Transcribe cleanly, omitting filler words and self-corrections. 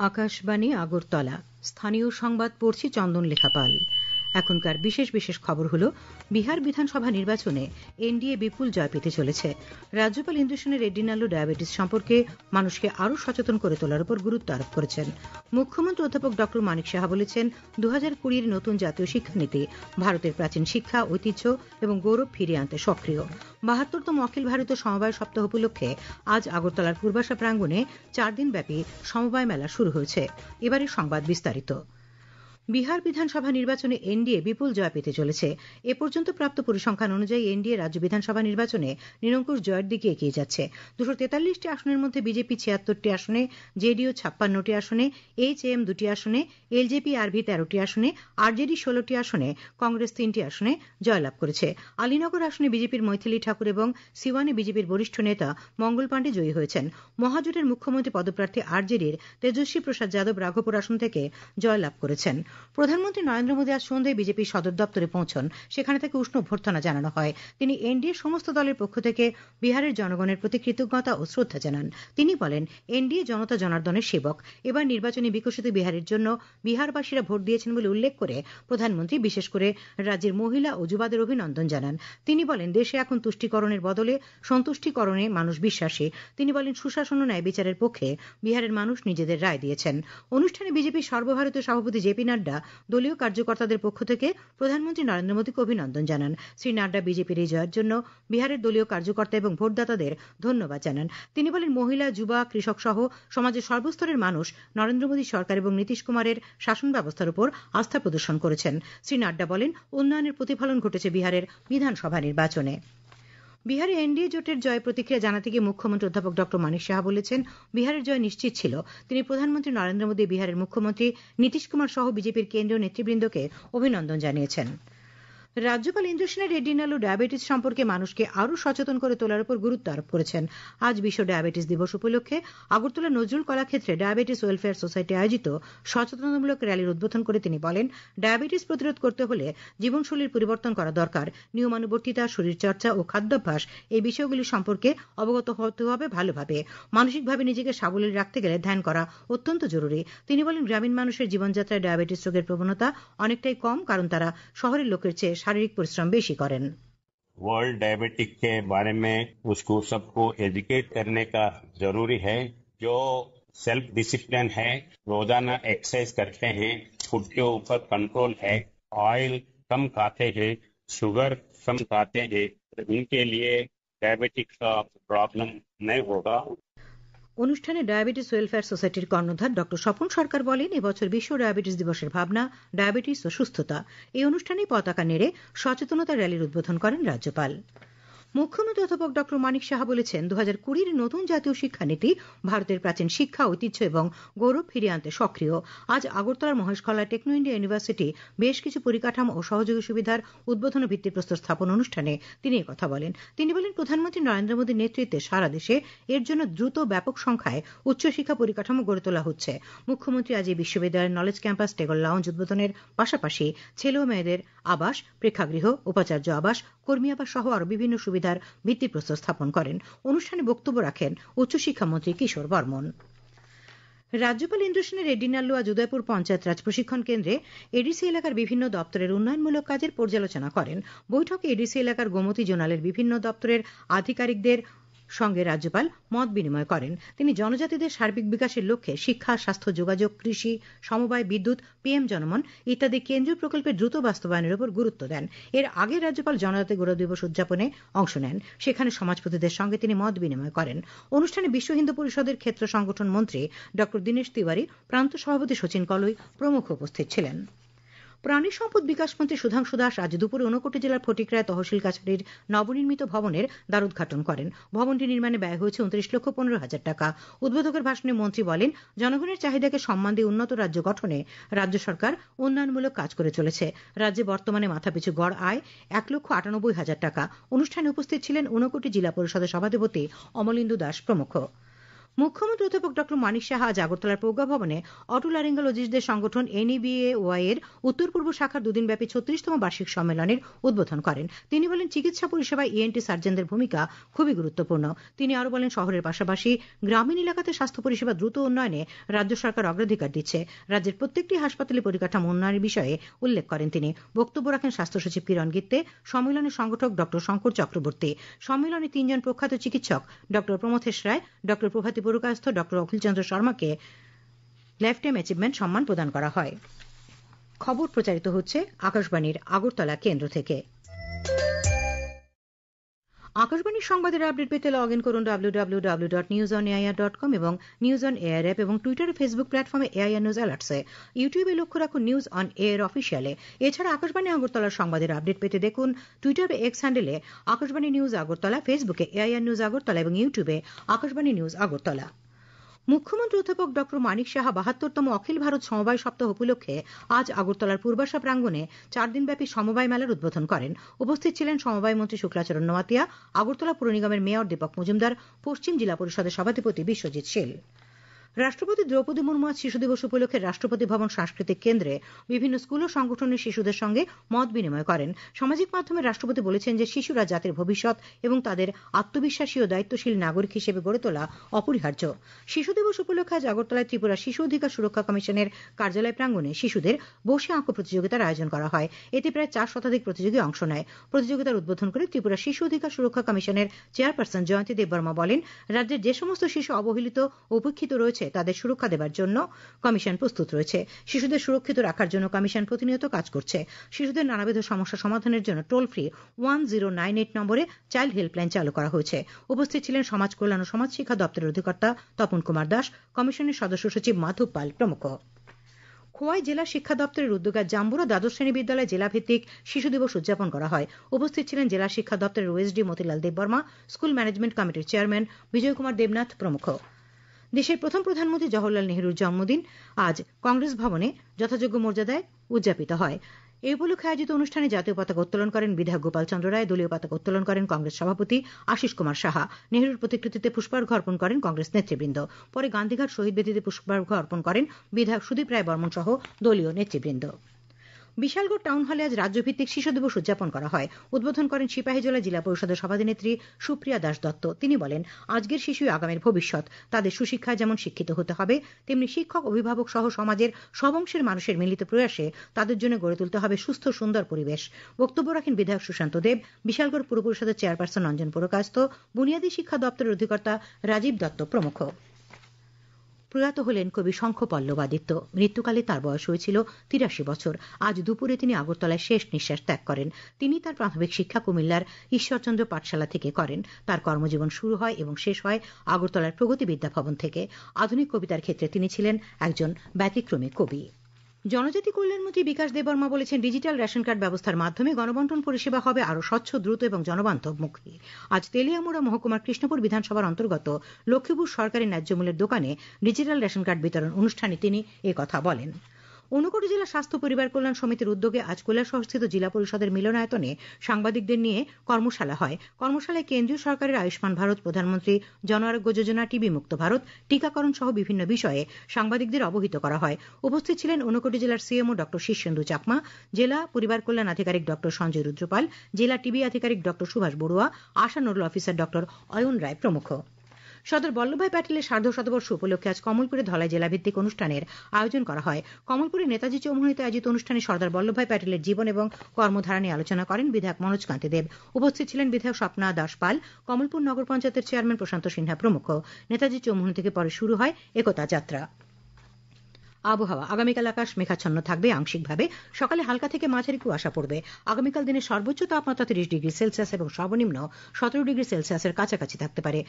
আকাশবাণী আগরতলা স্থানীয় সংবাদ পড়ছি চন্দন লেখাপাল। এখনকার বিশেষ বিশেষ খবর হলো, বিহার বিধানসভা নির্বাচনে এনডিএ বিপুল জয় পেতে চলেছে। রাজ্যপাল ইন্দ্রসেন রেড্ডি নাল্লু ডায়াবেটিস সম্পর্কে মানুষকে আরও সচেতন করে তোলার উপর গুরুত্ব আরোপ করেছেন। মুখ্যমন্ত্রী অধ্যাপক ডক্টর মানিক সাহা বলেছেন, 2020 নতুন জাতীয় শিক্ষানীতি ভারতের প্রাচীন শিক্ষা, ঐতিহ্য এবং গৌরব ফিরিয়ে আনতে সক্রিয়। 72তম অখিল ভারতীয় সমবায় সপ্তাহ উপলক্ষে আজ আগরতলার পূর্বাশা প্রাঙ্গণে 4 দিনব্যাপী সমবায় মেলা শুরু হয়েছে। এবারে সংবাদ বিস্তারিত। বিহার বিধানসভা নির্বাচনে এনডিএ বিপুল জয় পেতে চলেছে। এ পর্যন্ত প্রাপ্ত পরিসংখ্যান অনুযায়ী এনডিএ রাজ্য বিধানসভা নির্বাচনে নিরঙ্কুশ জয়ের দিকে এগিয়ে যাচ্ছে। 243টি আসনের মধ্যে বিজেপি 76টি আসনে, জেডিইউ 56টি আসনে, এইচএএম 2টি আসনে, এলজেপি আরভি 13টি আসনে, আরজেডি 16টি আসনে, কংগ্রেস 3টি আসনে জয়লাভ করেছে। আলীনগর আসনে বিজেপির মৈথিলী ঠাকুর এবং সিওয়ানে বিজেপির বরিষ্ঠ নেতা মঙ্গল পাণ্ডে জয়ী হয়েছেন। মহাজোটের মুখ্যমন্ত্রী পদপ্রার্থী আরজেডির তেজস্বী প্রসাদ যাদব রাঘবপুর আসন থেকে জয়লাভ করেছেন। প্রধানমন্ত্রী নরেন্দ্র মোদী আজ সন্ধ্যায় বিজেপির সদর দপ্তরে পৌঁছন। সেখানে তাকে উষ্ণ অভ্যর্থনা জানানো হয়। তিনি এনডিএ সমস্ত দলের পক্ষ থেকে বিহারের জনগণের প্রতি কৃতজ্ঞতা ও শ্রদ্ধা জানান। তিনি বলেন, এনডিএ জনতা জনার্দনের সেবক। এবার নির্বাচনে বিকশিত বিহারের জন্য বিহারবাসীরা ভোট দিয়েছেন বলে উল্লেখ করে প্রধানমন্ত্রী বিশেষ করে রাজ্যের মহিলা ও যুবাদের অভিনন্দন জানান। তিনি বলেন, দেশে এখন তুষ্টিকরণের বদলে সন্তুষ্টিকরণে মানুষ বিশ্বাসী। তিনি বলেন, সুশাসন ও ন্যায় বিচারের পক্ষে বিহারের মানুষ নিজেদের রায় দিয়েছেন। অনুষ্ঠানে বিজেপির সর্বভারতীয় সভাপতি জেপি নাড্ডা দলীয় কার্যকর্তাদের পক্ষ থেকে প্রধানমন্ত্রী নরেন্দ্র মোদীকে অভিনন্দন জানান। শ্রী নাড্ডা বিজেপির এই জয়ের জন্য বিহারের দলীয় কার্যকর্তা এবং ভোটদাতাদের ধন্যবাদ জানান। তিনি বলেন, মহিলা, যুবা, কৃষক সহ সমাজের সর্বস্তরের মানুষ নরেন্দ্র মোদী সরকার এবং নীতিশ কুমারের শাসন ব্যবস্থার উপর আস্থা প্রদর্শন করেছেন। শ্রী নাড্ডা বলেন, উন্নয়নের প্রতিফলন ঘটেছে বিহারের বিধানসভা নির্বাচনে। বিহারে এনডিএ জোটের জয় প্রতিক্রিয়া জানাতে গিয়ে মুখ্যমন্ত্রী অধ্যাপক ডক্টর মানিক সাহা বলেছেন, বিহারের জয় নিশ্চিত ছিল। তিনি প্রধানমন্ত্রী নরেন্দ্র মোদী, বিহারের মুখ্যমন্ত্রী নীতিশ কুমার সহ বিজেপির কেন্দ্রীয় নেতৃবৃন্দকে অভিনন্দন জানিয়েছেন। রাজ্যপাল ইন্দ্রসেন রেড্ডি নাল্লু ডায়াবেটিস সম্পর্কে মানুষকে আরও সচেতন করে তোলার উপর গুরুত্ব আরোপ করেছেন। আজ বিশ্ব ডায়াবেটিস দিবস উপলক্ষে আগরতলা নজরুল কলাক্ষেত্রে ডায়াবেটিস ওয়েলফেয়ার সোসাইটি আয়োজিত সচেতনতামূলক র্যালির উদ্বোধন করে তিনি বলেন, ডায়াবেটিস প্রতিরোধ করতে হলে জীবনশৈলীর পরিবর্তন করা দরকার। নিয়মানুবর্তিতা, শরীরচর্চা ও খাদ্যাভ্যাস এই বিষয়গুলি সম্পর্কে অবগত হতে হবে ভালোভাবে। মানসিকভাবে নিজেকে সাবলীল রাখতে গেলে ধ্যান করা অত্যন্ত জরুরি। তিনি বলেন, গ্রামীণ মানুষের জীবনযাত্রায় ডায়াবেটিস রোগের প্রবণতা অনেকটাই কম, কারণ তারা শহরের লোকের চেয়ে শারীরিক পরিশ্রম বেশি করেন। वर्ल्ड डायबिटिक के बारे में उसको सबको एजुकेट करने का जरूरी है। जो सेल्फ डिसिप्लिन है, रोजाना एक्सरसाइज करते हैं, फूड के ऊपर कंट्रोल है, ऑयल कम खाते हैं, शुगर कम खाते हैं, तो इनके लिए डायबिटिक का प्रॉब्लम नहीं होगा। অনুষ্ঠানে ডায়াবেটিস ওয়েলফেয়ার সোসাইটির কর্ণধার ডক্টর স্বপন সরকার বলেন, এবছর বিশ্ব ডায়াবেটিস দিবসের ভাবনা ডায়াবেটিস ও সুস্থতা। এই অনুষ্ঠানে পতাকা নেড়ে সচেতনতা র্যালির উদ্বোধন করেন রাজ্যপাল। মুখ্যমন্ত্রী অধ্যাপক ডক্টর মানিক সাহা বলেছেন, 2020 নতুন জাতীয় শিক্ষানীতি ভারতের প্রাচীন শিক্ষা, ঐতিহ্য এবং গৌরব ফিরিয়ে আনতে সক্রিয়। আজ আগরতলার মহেশখলা টেকনো ইন্ডিয়া ইউনিভার্সিটি বেশ কিছু পরিকাঠামো ও সহযোগী সুবিধার উদ্বোধন ও ভিত্তিপ্রস্তর স্থাপন অনুষ্ঠানে তিনি কথা বলেন। তিনি বলেন, প্রধানমন্ত্রী নরেন্দ্র মোদীর নেতৃত্বে সারা দেশে এর জন্য দ্রুত ব্যাপক সংখ্যায় উচ্চশিক্ষা পরিকাঠামো গড়ে তোলা হচ্ছে। মুখ্যমন্ত্রী আজ এই বিশ্ববিদ্যালয়ের নলেজ ক্যাম্পাস, টেগল লাউঞ্জ উদ্বোধনের পাশাপাশি ছেলে ও মেয়েদের আবাস, প্রেক্ষাগৃহ, উপাচার্য আবাস, কর্মী আবাস সহ আরও বিভিন্ন সুবিধার ভিত্তিপ্রস্তর স্থাপন করেন। অনুষ্ঠানে বক্তব্য রাখেন উচ্চশিক্ষামন্ত্রী কিশোর বর্মন। রাজ্যপাল ইন্দ্রসেন রেড্ডি নাল্লু আজ উদয়পুর পঞ্চায়েত রাজ প্রশিক্ষণ কেন্দ্রে এডিসি এলাকার বিভিন্ন দপ্তরের উন্নয়নমূলক কাজের পর্যালোচনা করেন। বৈঠকে এডিসি এলাকার গোমতী জোনালের বিভিন্ন দপ্তরের আধিকারিকদের সঙ্গে রাজ্যপাল মত বিনিময় করেন। তিনি জনজাতিদের সার্বিক বিকাশের লক্ষ্যে শিক্ষা, স্বাস্থ্য, যোগাযোগ, কৃষি, সমবায়, বিদ্যুৎ, পিএম জনমন ইত্যাদি কেন্দ্রীয় প্রকল্পের দ্রুত বাস্তবায়নের উপর গুরুত্ব দেন। এর আগে রাজ্যপাল জনজাতি গৌরব দিবস উদযাপনে অংশ নেন। সেখানে সমাজপতিদের সঙ্গে তিনি মত বিনিময় করেন। অনুষ্ঠানে বিশ্ব হিন্দু পরিষদের ক্ষেত্র সংগঠন মন্ত্রী ডক্টর দীনেশ তিওয়ারি, প্রান্ত সভাপতি সচিন কলই প্রমুখ উপস্থিত ছিলেন। প্রাণী সম্পদ বিকাশ মন্ত্রী সুধাংশু দাস আজ দুপুরে ঊনকোটি জেলার ফটিকরায় তহসিল কাছারির নবনির্মিত ভবনের দ্বারোদ্ঘাটন করেন। ভবনটি নির্মাণে ব্যয় হয়েছে 29,15,000 টাকা। উদ্বোধকের ভাষণে মন্ত্রী বলেন, জনগণের চাহিদাকে সম্মান দিয়ে উন্নত রাজ্য গঠনে রাজ্য সরকার উন্নয়নমূলক কাজ করে চলেছে। রাজ্যে বর্তমানে মাথাপিছু গড় আয় 1,98,000 টাকা। অনুষ্ঠানে উপস্থিত ছিলেন ঊনকোটি জেলা পরিষদের সভাধিপতি অমলেন্দু দাস প্রমুখ। মুখ্যমন্ত্রী অধ্যাপক ডক্টর মানিক সাহা আজ আগরতলার প্রজ্ঞা ভবনে অটোলারিঙ্গোলজিস্টদের সংগঠন NEBAY এর উত্তর পূর্ব শাখার দুদিনব্যাপী 36তম বার্ষিক সম্মেলনের উদ্বোধন করেন। তিনি বলেন, চিকিৎসা পরিষেবায় ENT সার্জনদের ভূমিকা খুবই গুরুত্বপূর্ণ। তিনি আরও বলেন, শহরের পাশাপাশি গ্রামীণ এলাকাতে স্বাস্থ্য পরিষেবা দ্রুত উন্নয়নে রাজ্য সরকার অগ্রাধিকার দিচ্ছে। রাজ্যের প্রত্যেকটি হাসপাতালে পরিকাঠামো উন্নয়নের বিষয়ে উল্লেখ করেন তিনি। বক্তব্য রাখেন স্বাস্থ্য সচিব কিরণ গিত্তে, সম্মেলনের সংগঠক ডক্টর শঙ্কর চক্রবর্তী। সম্মেলনে 3 জন প্রখ্যাত চিকিৎসক doctor Pramathesh Roy, doctor Prabhati Purkayastha, doctor Akhilchandra শর্মাকে লাইফ টাইম অ্যাচিভমেন্ট সম্মান প্রদান করা হয়। খবর প্রচারিত হচ্ছে আকাশবাণীর আগরতলা কেন্দ্র থেকে। আকাশবাণীর সংবাদের আপডেট পেতে লগ ইন করুন www.newsonair.com এবং নিউজ অন এয়ার অ্যাপ এবং টুইটার ও ফেসবুক প্ল্যাটফর্মে AIR নিউজ অ্যালার্টসে। ইউটিউবে লক্ষ্য রাখুন নিউজ অন এয়ার অফিসিয়ালে। এছাড়া আকাশবাণী আগরতলার সংবাদের আপডেট পেতে দেখুন টুইটারে X হ্যান্ডেলে আকাশবাণী নিউজ আগরতলা, ফেসবুকে AIR নিউজ আগরতলা এবং ইউটিউবে আকাশবাণী নিউজ আগরতলা। মুখ্যমন্ত্রী অধ্যাপক ডক্টর মানিক সাহা 72তম অখিল ভারত সমবায় সপ্তাহ উপলক্ষে আজ আগরতলার পূর্বাশা প্রাঙ্গণে 4 দিনব্যাপী সমবায় মেলার উদ্বোধন করেন। উপস্থিত ছিলেন সমবায় মন্ত্রী শুক্লাচরণ নোয়াতিয়া, আগরতলা পুর নিগমের মেয়র দীপক মজুমদার, পশ্চিম জেলা পরিষদের সভাধিপতি বিশ্বজিৎ শীল। রাষ্ট্রপতি দ্রৌপদী মুর্মু আজ শিশু দিবস উপলক্ষে রাষ্ট্রপতি ভবন সাংস্কৃতিক কেন্দ্রে বিভিন্ন স্কুল ও সংগঠনের শিশুদের সঙ্গে মত বিনিময় করেন। সামাজিক মাধ্যমে রাষ্ট্রপতি বলেছেন যে শিশুরা জাতির ভবিষ্যৎ এবং তাদের আত্মবিশ্বাসী ও দায়িত্বশীল নাগরিক হিসেবে গড়ে তোলা অপরিহার্য। শিশু দিবস উপলক্ষে আজ আগরতলায় ত্রিপুরা শিশু অধিকার সুরক্ষা কমিশনের কার্যালয় প্রাঙ্গণে শিশুদের বসে আঁকো প্রতিযোগিতার আয়োজন করা হয়। এতে প্রায় 4 শতাধিক প্রতিযোগী অংশ নেয়। প্রতিযোগিতার উদ্বোধন করে ত্রিপুরা শিশু অধিকার সুরক্ষা কমিশনের চেয়ারপারসন জয়ন্তী দেববর্মা বলেন, রাজ্যের যে সমস্ত শিশু অবহেলিত ও উপেক্ষিত রয়েছে তাদের সুরক্ষা দেবার জন্য কমিশন প্রস্তুত রয়েছে। শিশুদের সুরক্ষিত রাখার জন্য কমিশন প্রতিনিয়ত কাজ করছে। শিশুদের নানাবিধ সমস্যা সমাধানের জন্য টোল ফ্রি 1098 নম্বরে চাইল্ড হেল্পলাইন চালু করা হয়েছে। উপস্থিত ছিলেন সমাজ কল্যাণ ও সমাজ শিক্ষা দপ্তরের অধিকর্তা তপন কুমার দাস, কমিশনের সদস্য সচিব মাধব পাল প্রমুখ। খোয়াই জেলা শিক্ষা দপ্তরের উদ্যোগে জাম্বুরা দ্বাদশ শ্রেণী বিদ্যালয়ে জেলাভিত্তিক শিশু দিবস উদযাপন করা হয়। উপস্থিত ছিলেন জেলা শিক্ষা দপ্তরের OSD Motilal Debbarma, school management কমিটির চেয়ারম্যান বিজয় কুমার দেবনাথ প্রমুখ। দেশের প্রথম প্রধানমন্ত্রী জওহরলাল নেহরুর জন্মদিন আজ কংগ্রেস ভবনে যথাযোগ্য মর্যাদায় উদযাপিত হয়। এই উপলক্ষে আয়োজিত অনুষ্ঠানে জাতীয় পতাকা উত্তোলন করেন বিধায়ক গোপাল চন্দ্র রায়, দলীয় পতাকা উত্তোলন করেন কংগ্রেস সভাপতি আশিস কুমার সাহা। নেহরুর প্রতিকৃতিতে পুষ্পার্ঘ অর্পণ করেন কংগ্রেস নেতৃবৃন্দ। পরে গান্ধীঘাট শহীদ বেদিতে পুষ্পার্ঘ অর্পণ করেন বিধায়ক সুদীপ রায় বর্মন সহ দলীয় নেতৃবৃন্দ। বিশালগড় টাউন হলে আজ রাজ্যভিত্তিক শিশু দিবস উদযাপন করা হয়। উদ্বোধন করেন সিপাহীজলা জেলা পরিষদের সভাধিনেত্রী সুপ্রিয়া দাস দত্ত। তিনি বলেন, আজকের শিশুই আগামীর ভবিষ্যৎ। তাদের সুশিক্ষায় যেমন শিক্ষিত হতে হবে, তেমনি শিক্ষক, অভিভাবক সহ সমাজের সব অংশের মানুষের মিলিত প্রয়াসে তাদের জন্য গড়ে তুলতে হবে সুস্থ সুন্দর পরিবেশ। বক্তব্য রাখেন বিধায়ক সুশান্ত দেব, বিশালগড় পুর পরিষদের চেয়ারপারসন অঞ্জন পুরকায়স্থ, বুনিয়াদী শিক্ষা দপ্তরের অধিকর্তা রাজীব দত্ত প্রমুখ। প্রয়াত হলেন কবি শঙ্খ পল্লবাদিত্য। মৃত্যুকালে তার বয়স হয়েছিল 83 বছর। আজ দুপুরে তিনি আগরতলায় শেষ নিঃশ্বাস ত্যাগ করেন। তিনি তার প্রাথমিক শিক্ষা কুমিল্লার ঈশ্বরচন্দ্র পাঠশালা থেকে করেন। তার কর্মজীবন শুরু হয় এবং শেষ হয় আগরতলার প্রগতি বিদ্যা ভবন থেকে। আধুনিক কবিতার ক্ষেত্রে তিনি ছিলেন একজন ব্যতিক্রমী কবি। জনজাতি কল্যাণমন্ত্রী বিকাশ দেববর্মা বলেছেন, ডিজিটাল রেশন কার্ড ব্যবস্থার মাধ্যমে গণবন্টন পরিষেবা হবে আরও স্বচ্ছ, দ্রুত এবং জনবান্ধবমুখী। আজ তেলিয়ামুড়া মহকুমার কৃষ্ণপুর বিধানসভার অন্তর্গত লক্ষ্মীপুর সরকারি ন্যায্য মূল্যের দোকানে ডিজিটাল রেশন কার্ড বিতরণ অনুষ্ঠানে তিনি একথা বলেন। ঊনকোটি জেলা স্বাস্থ্য পরিবার কল্যাণ সমিতির উদ্যোগে আজ কৈলাসহরস্থিত জেলা পরিষদের মিলনায়তনে সাংবাদিকদের নিয়ে কর্মশালা হয়। কর্মশালায় কেন্দ্রীয় সরকারের আয়ুষ্মান ভারত, প্রধানমন্ত্রী জন আরোগ্য যোজনা, টিবি মুক্ত ভারত, টিকাকরণ সহ বিভিন্ন বিষয়ে সাংবাদিকদের অবহিত করা হয়। উপস্থিত ছিলেন ঊনকোটি জেলার CMO ডক্টর শীর্ষেন্দু চাকমা, জেলা পরিবার কল্যাণ আধিকারিক ডক্টর সঞ্জয় রুদ্রপাল, জেলা টিবি আধিকারিক ডক্টর সুভাষ বড়ুয়া, আশা নোডাল অফিসার ডক্টর অয়ন রায় প্রমুখ। সর্দার বল্লভভাই প্যাটেলের সার্ধশতবর্ষ উপলক্ষে আজ কমলপুরে ধলাই জেলাভিত্তিক অনুষ্ঠানের আয়োজন করা হয়। কমলপুরে নেতাজি চৌমুহনীতে আয়োজিত অনুষ্ঠানে সর্দার বল্লভভাই প্যাটেলের জীবন এবং কর্মধারা নিয়ে আলোচনা করেন বিধায়ক মনোজ কান্তি দেব। উপস্থিত ছিলেন বিধায়ক স্বপ্না দাস পাল, কমলপুর নগর পঞ্চায়েতের চেয়ারম্যান প্রশান্ত সিনহা প্রমুখ। নেতাজি চৌমুহনী থেকে পরে শুরু হয় একতা যাত্রা। আবহাওয়া, আগামীকাল আকাশ মেঘাচ্ছন্ন থাকবে আংশিকভাবে। সকালে হালকা থেকে মাঝারি কুয়াশা পড়বে। আগামীকাল দিনের সর্বোচ্চ তাপমাত্রা 30 ডিগ্রি সেলসিয়াস এবং সর্বনিম্ন 17 ডিগ্রি সেলসিয়াসের কাছাকাছি থাকতে পারে।